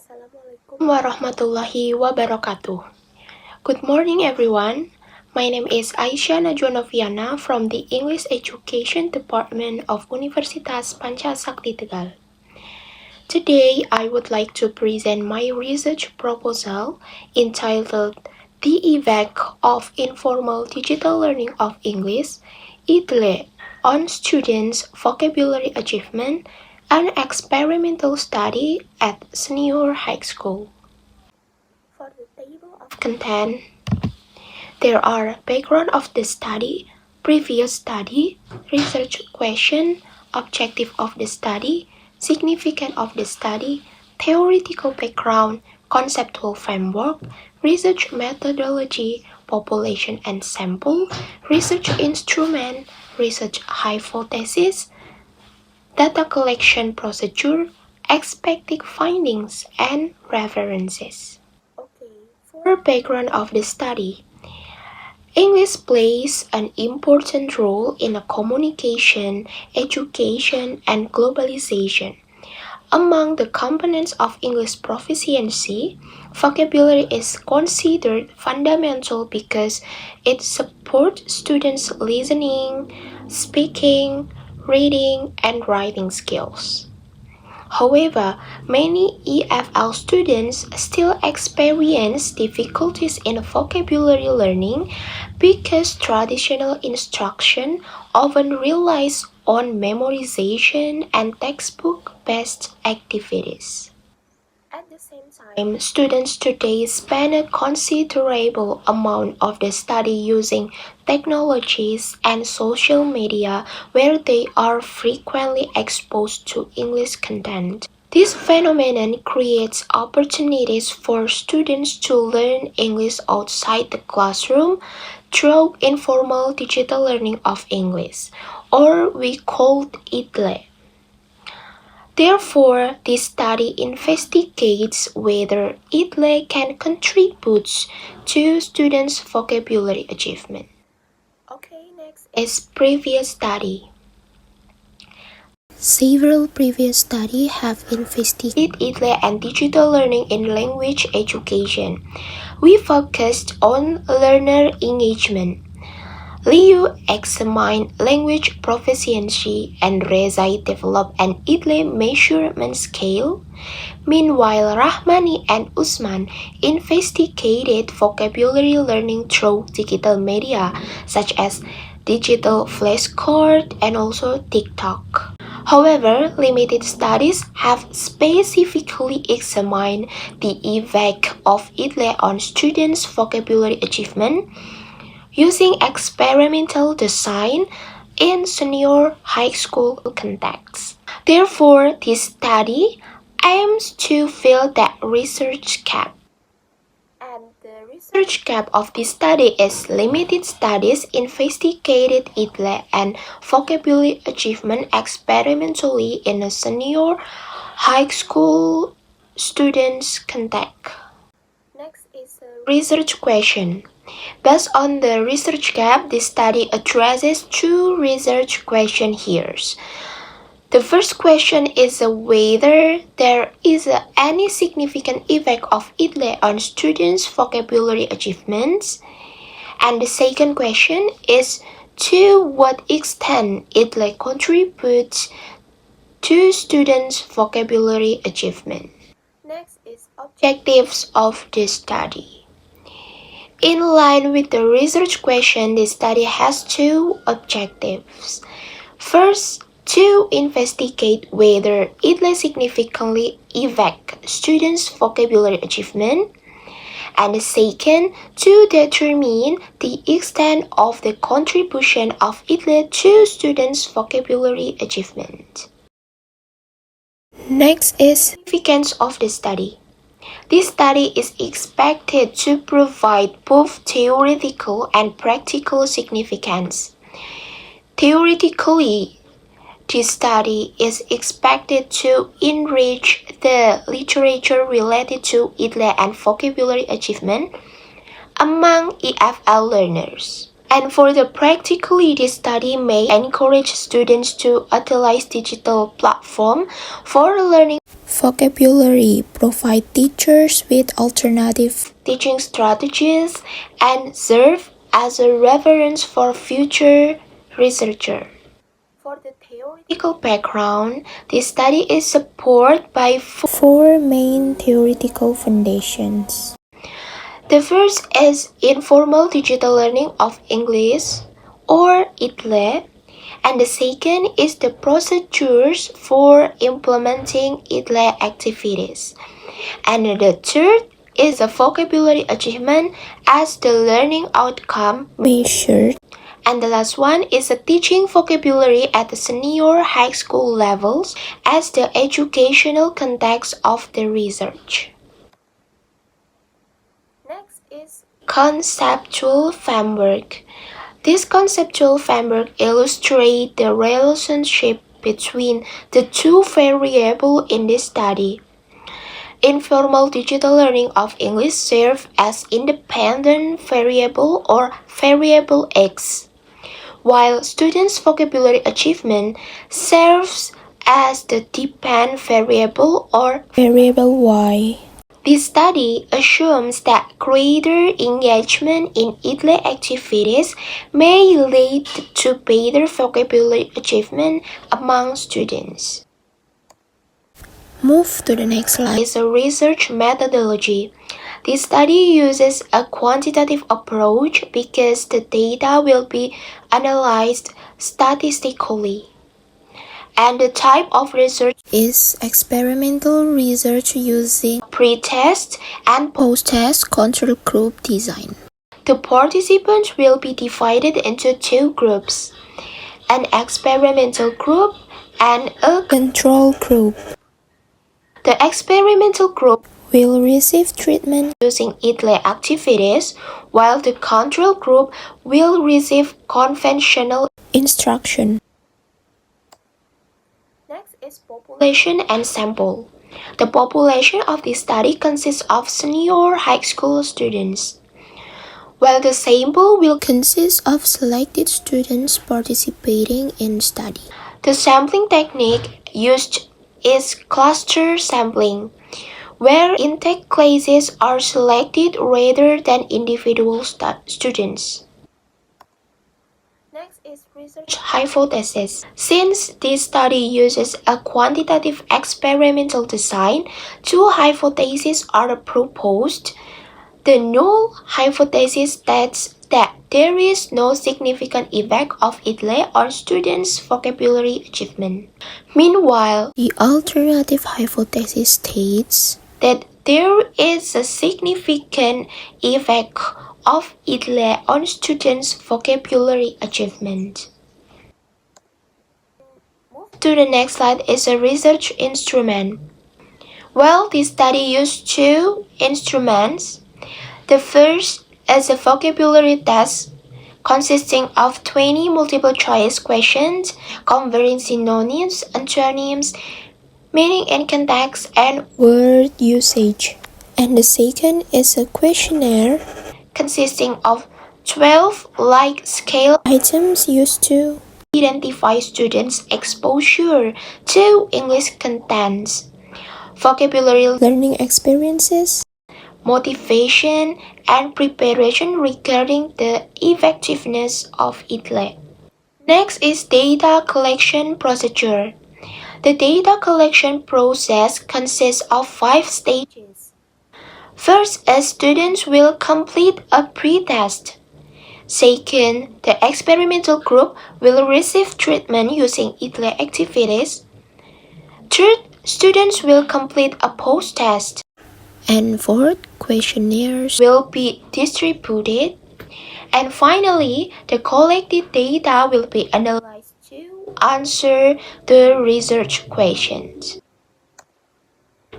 Assalamualaikum warahmatullahi wabarakatuh. Good morning, everyone. My name is Aisyah Najwa Noviana from the English Education Department of Universitas Pancasakti Tegal. Today, I would like to present my research proposal entitled The Effect of Informal Digital Learning of English, IDLE, on Students' Vocabulary Achievement, an experimental study at senior high school. For the table of content, there are background of the study, previous study, research question, objective of the study, significance of the study, theoretical background, conceptual framework, research methodology, population and sample, research instrument, research hypothesis, data collection procedure, expected findings, and references. For background of the study, English plays an important role in communication, education, and globalization. Among the components of English proficiency, vocabulary is considered fundamental because it supports students' listening, speaking, reading, and writing skills. However, many EFL students still experience difficulties in vocabulary learning because traditional instruction often relies on memorization and textbook-based activities. At the same time, students today spend a considerable amount of the study using technologies and social media where they are frequently exposed to English content. This phenomenon creates opportunities for students to learn English outside the classroom through informal digital learning of English, or we call it IDLE. Therefore, this study investigates whether IDLE can contribute to students' vocabulary achievement. Okay, next is previous study. Several previous studies have investigated IDLE and digital learning in language education. We focused on learner engagement. Liu examined language proficiency and Rezai developed an IDLE measurement scale. Meanwhile, Rahmani and Usman investigated vocabulary learning through digital media such as digital flashcard and also TikTok. However, limited studies have specifically examined the effect of IDLE on students' vocabulary achievement using experimental design in senior high school context. Therefore, this study aims to fill that research gap. And the research gap of this study is limited studies investigated IDLE and vocabulary achievement experimentally in a senior high school students context. Next is a research question. Based on the research gap, this study addresses two research questions here. The first question is whether there is any significant effect of IDLE on students' vocabulary achievements. And the second question is to what extent IDLE contributes to students' vocabulary achievement. Next is objectives of the study. In line with the research question, the study has two objectives. First, to investigate whether IDLE significantly affects students' vocabulary achievement. And the second, to determine the extent of the contribution of IDLE to students' vocabulary achievement. Next is significance of the study. This study is expected to provide both theoretical and practical significance. Theoretically, this study is expected to enrich the literature related to IDLE and vocabulary achievement among EFL learners. And for the practically, this study may encourage students to utilize digital platform for learning. vocabulary, provide teachers with alternative teaching strategies, and serve as a reference for future researchers. For the theoretical background, this study is supported by four main theoretical foundations. The first is informal digital learning of English, or IDLE, and the second is the procedures for implementing IDLE activities. And the third is the vocabulary achievement as the learning outcome measured. And the last one is the teaching vocabulary at the senior high school levels as the educational context of the research. Next is conceptual framework. This conceptual framework illustrates the relationship between the two variables in this study. Informal digital learning of English serves as independent variable or variable X, while students' vocabulary achievement serves as the dependent variable or variable Y. This study assumes that greater engagement in IDLE activities may lead to better vocabulary achievement among students. Move to the next slide. It's a research methodology. This study uses a quantitative approach because the data will be analyzed statistically. And the type of research is experimental research using pre-test and post-test control group design. The participants will be divided into two groups, an experimental group and a control group. The experimental group will receive treatment using IDLE activities, while the control group will receive conventional instruction. Next is population and sample. The population of this study consists of senior high school students, while the sample will consist of selected students participating in study. The sampling technique used is cluster sampling, where intake classes are selected rather than individual students. Next is research hypothesis. Since this study uses a quantitative experimental design, two hypotheses are proposed. The null hypothesis states that there is no significant effect of IDLE on students' vocabulary achievement. Meanwhile, the alternative hypothesis states that there is a significant effect of IDLE on students' vocabulary achievement. Move to the next slide is a research instrument. Well, this study used two instruments. The first is a vocabulary test consisting of 20 multiple-choice questions covering synonyms, antonyms, meaning and context, and word usage. And the second is a questionnaire consisting of 12 like-scale items used to identify students' exposure to English contents, vocabulary learning experiences, motivation, and preparation regarding the effectiveness of IDLE. Next is data collection procedure. The data collection process consists of 5 stages. First, students will complete a pre-test. Second, the experimental group will receive treatment using IDLE activities. Third, students will complete a post-test. And fourth, questionnaires will be distributed. And finally, the collected data will be analyzed to answer the research questions.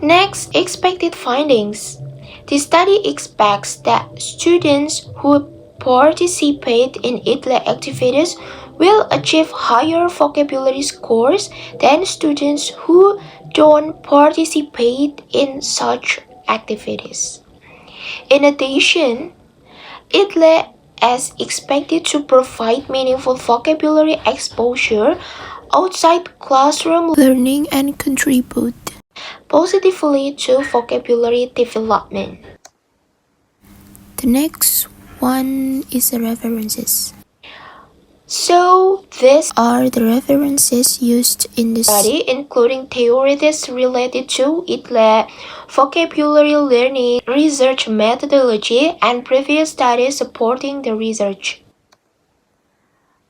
Next, expected findings. The study expects that students who participate in IDLE activities will achieve higher vocabulary scores than students who don't participate in such activities. In addition, IDLE is expected to provide meaningful vocabulary exposure outside classroom learning and contribute positively to vocabulary development. The next one is the references. So these Are the references used in the study, including theories related to it, vocabulary learning, research methodology, and previous studies supporting the research.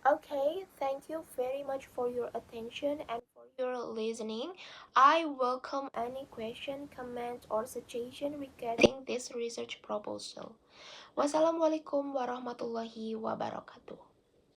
Okay, thank you very much for your attention and for your listening. I welcome any question, comment, or suggestion regarding this research proposal. Wassalamualaikum warahmatullahi wabarakatuh.